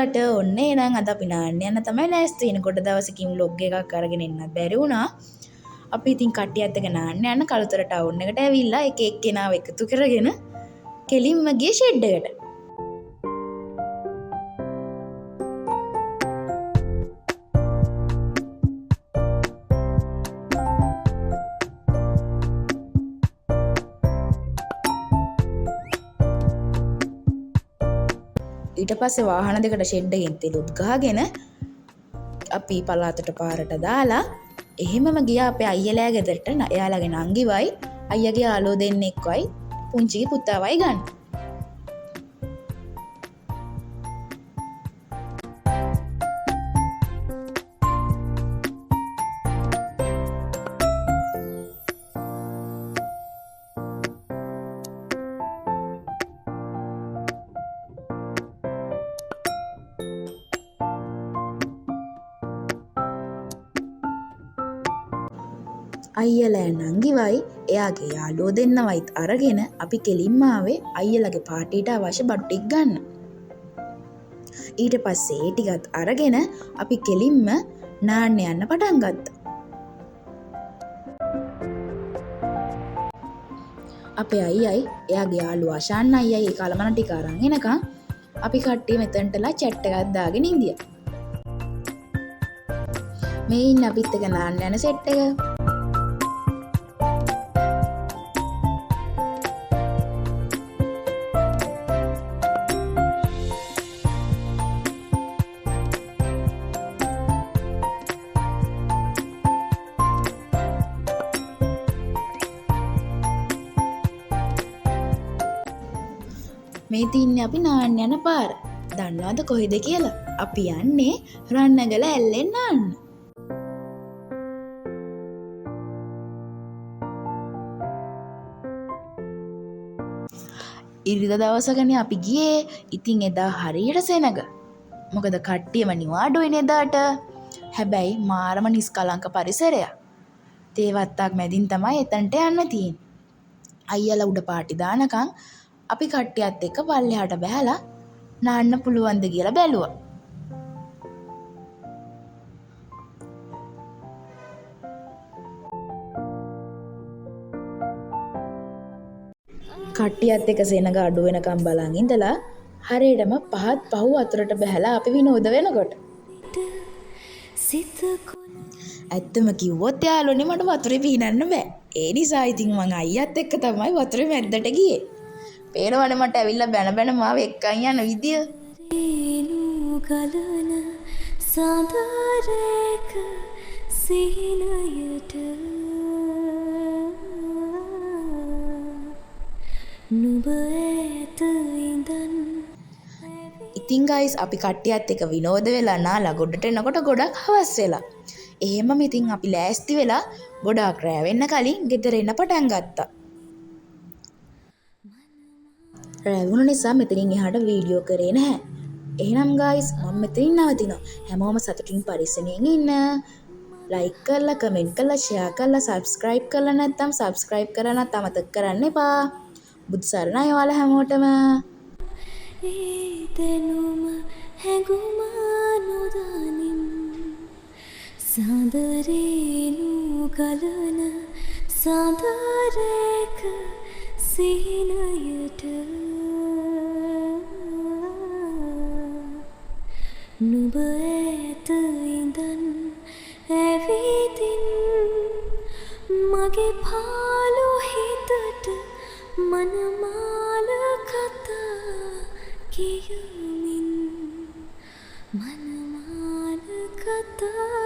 ඉතිං ඔන්න එහෙනම් අද අපි නාන්න යන්න තමයි ලෑස්ති වෙන්නේ. කොට දවසකින් vlog එකක් අරගෙන එන්නත් බැරි වුණා. අපි ඉතින් කට්ටියත් එක්ක නාන්න යන්න කළුතර ටවුන් එකට ඇවිල්ලා එක එක්කෙනාව එකතු කරගෙන කෙලින්ම ගියේ ෂෙඩ් එකට. ඊට පස්සේ වාහන දෙකට ෂෙඩ් එකෙන් තෙලුත් ගහගෙන අපි පළාතට පාරට දාලා එහෙමම ගියා අපේ අයියලා ගෙදරට. එයාලගේ නංගිවයි අයියගේ යාළුවෝ දෙන්නෙක්වයි පුංචිගේ පුතාවයි ගන්න. අයියලා නංගිවයි එයාගේ යාළුවෝ දෙන්නවයිත් අරගෙන අපි කෙලින්ම ආවේ අයියලාගේ පාටියට අවශ්‍ය බඩු ටික ගන්න. ඊට පස්සේ ඒ ටිකත් අරගෙන අපි කෙලින්ම නාන්න යන්න පටන් ගත්තා. අපේ අයියයි එයාගේ යාළුවා ආශාන් අයියයි ඒ කලමන ටික අරන් එනකන් අපි කට්ටිය මෙතනටලා chat එකක් දාගෙන ඉඳියා. මේ ඉන්න අපිත් එක නාන්න යන සෙට් එක. මේ තින්නේ අපි නාන්න යන පාර. දන්නවද කොහෙද කියලා? අපි යන්නේ රන්නගල ඇල්ලෙන් නාන්න. ඉරිදා දවසකනේ අපි ගියේ. ඉතින් එදා හරියට සෙනග. මොකද කට්ටියම නිවාඩුවෙන් එදාට. හැබැයි මාරම නිස්කලංක පරිසරයක්. තේවත්තක් මැදින් තමයි එතනට යන්න තියෙන්නේ. අයියලා උඩ පාටි දානකම් අපි කට්ටියත් එක්ක පල්ලෙහාට බැහැලා නාන්න පුළුවන්ද කියලා බැලුවා. කට්ටියත් එක්ක සෙනග අඩු වෙනකම් බලන් ඉඳලා හරියටම පහත් පහු අතරට බැහැලා අපි විනෝද වෙනකොට ඇත්තම කිව්වොත් යාළුවනේ මට වතුරේ පීනන්න බෑ. ඒ නිසා ඉතින් මං අයියත් එක්ක තමයි වතුරේ මැද්දට ගියේ. පේනවනේ මට ඇවිල්ලා බැන බැන මාව එක්කන් යන විදිය. ගලන සාදරේක සීනයට නුඹ ඇත ඉඳන්. ඉතින් ගයිස් අපි කට්ටියත් එක්ක විනෝද වෙලා නාලා ගොඩට එනකොට ගොඩක් හවස් වෙලා. එහෙමම ඉතින් අපි ලෑස්ති වෙලා ගොඩාක් රෑ වෙන්න කලින් ගෙදර එන්න පටන් ගත්තා. රැවුණු නිසා මෙතනින් එහාට වීඩියෝ කරේ නැහැ. එහෙනම් ගයිස් මම මෙතනින් නවතිනවා. හැමෝම සතුටින් පරිස්සමෙන් ඉන්න. ලයික් කරලා කමෙන්ට් කරලා ෂෙයා කරලා සබ්ස්ක්‍රයිබ් කරලා නැත්නම් සබ්ස්ක්‍රයිබ් කරන්නත් අමතක කරන්න එපා. බුදු සරණයි ඔයාලා හැමෝටම. ඒ දෙනුම හැඟුම නොදනින් සාදරේනු ගලන සාදරේක සීනයට නුඹ ඇත ඉඳන් ඇවිදින් මගේ පාළු හිතට මනමාල කතා කියමින් මනමාල කතා